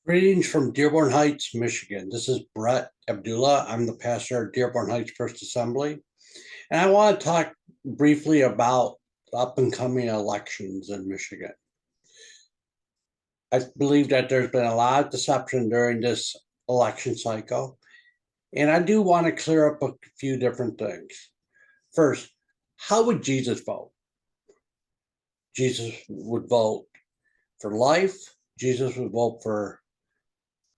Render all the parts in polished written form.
Greetings from Dearborn Heights, Michigan. This is Brett Abdullah. I'm the pastor at Dearborn Heights First Assembly. And I want to talk briefly about up and coming elections in Michigan. I believe that there's been a lot of deception during this election cycle. And I do want to clear up a few different things. First, how would Jesus vote? Jesus would vote for life. Jesus would vote for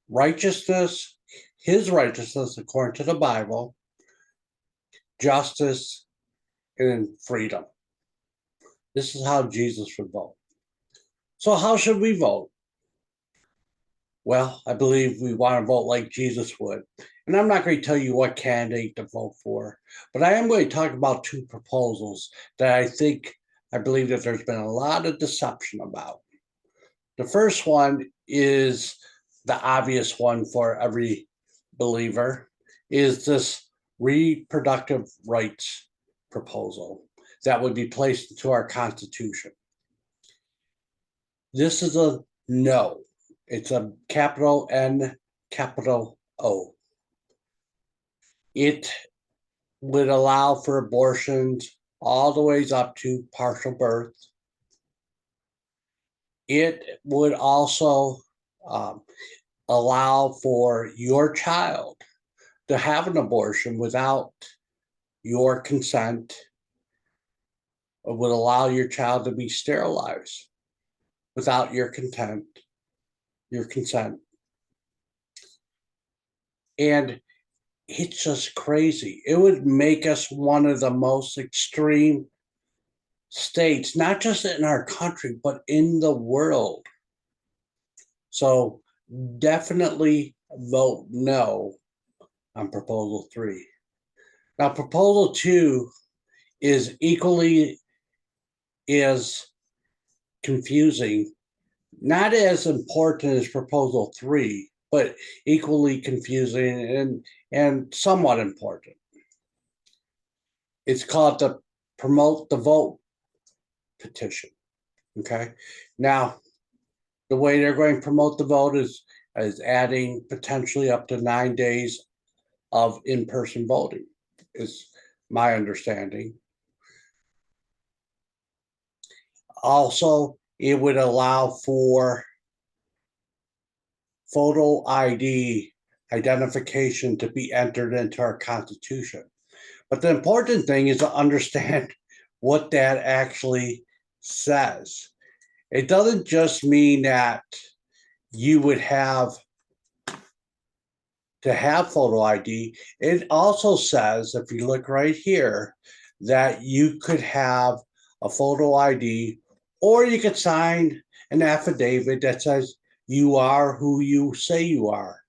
righteousness, his righteousness according to the Bible, justice, and freedom. This is how Jesus would vote. So, how should we vote? Well, I believe we want to vote like Jesus would. And I'm not going to tell you what candidate to vote for, but I am going to talk about two proposals that I believe that there's been a lot of deception about. The first one is the obvious one for every believer, is this reproductive rights proposal that would be placed into our Constitution. This is a no. It's a capital N, capital O. It would allow for abortions all the ways up to partial birth. It would also allow for your child to have an abortion without your consent. It would allow your child to be sterilized without your consent. And it's just crazy. It would make us one of the most extreme states, not just in our country, but in the world. So definitely vote no on proposal 3. Now, proposal 2 is equally as confusing, not as important as proposal 3, but equally confusing and somewhat important. It's called the Promote the Vote petition. Okay. Now, the way they're going to promote the vote is adding potentially up to 9 days of in-person voting, is my understanding. Also, it would allow for photo ID identification to be entered into our Constitution. But the important thing is to understand what that actually says. It doesn't just mean that you would have to have photo ID. It also says, if you look right here, that you could have a photo ID, or you could sign an affidavit that says you are who you say you are.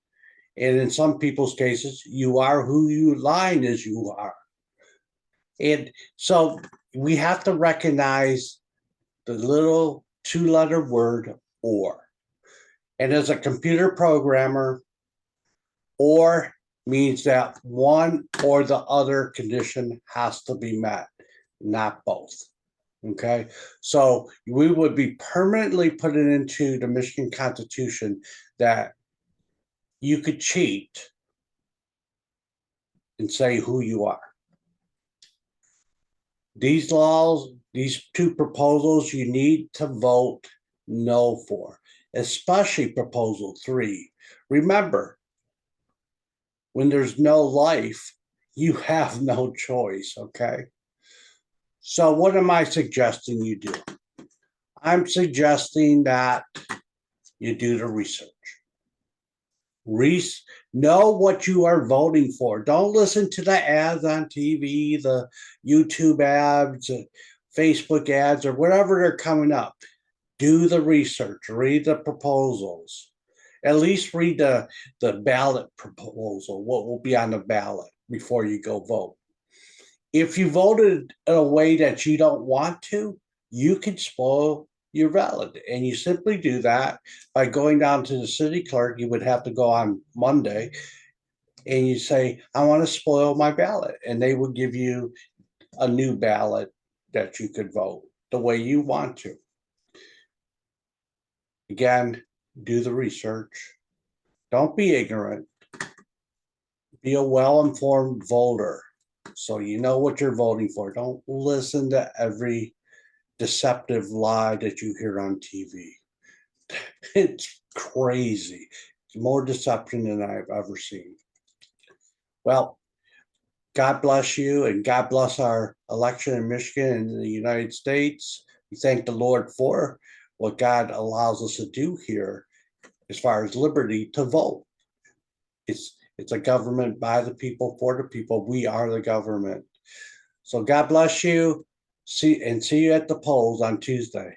And in some people's cases, you are who you lying as you are. And so we have to recognize the little 2-letter word or. And as a computer programmer, or means that one or the other condition has to be met, not both. Okay, so we would be permanently putting into the Michigan Constitution that you could cheat and say who you are. These laws, these two proposals, you need to vote no for, especially proposal 3. Remember, when there's no life, you have no choice, okay? So what am I suggesting you do? I'm suggesting that you do the research. Know what you are voting for. Don't listen to the ads on TV, the YouTube ads, Facebook ads, or whatever they're coming up. Do the research, read the proposals. At least read the ballot proposal, what will be on the ballot before you go vote. If you voted in a way that you don't want to, you can spoil your ballot. And you simply do that by going down to the city clerk. You would have to go on Monday and you say, I want to spoil my ballot. And they will give you a new ballot that you could vote the way you want to. Again, do the research. Don't be ignorant. Be a well-informed voter so you know what you're voting for. Don't listen to every deceptive lie that you hear on TV. It's crazy. It's more deception than I've ever seen. Well, God bless you and God bless our election in Michigan and in the United States. We thank the Lord for what God allows us to do here as far as liberty to vote. It's a government by the people, for the people. We are the government. So God bless you. See you at the polls on Tuesday.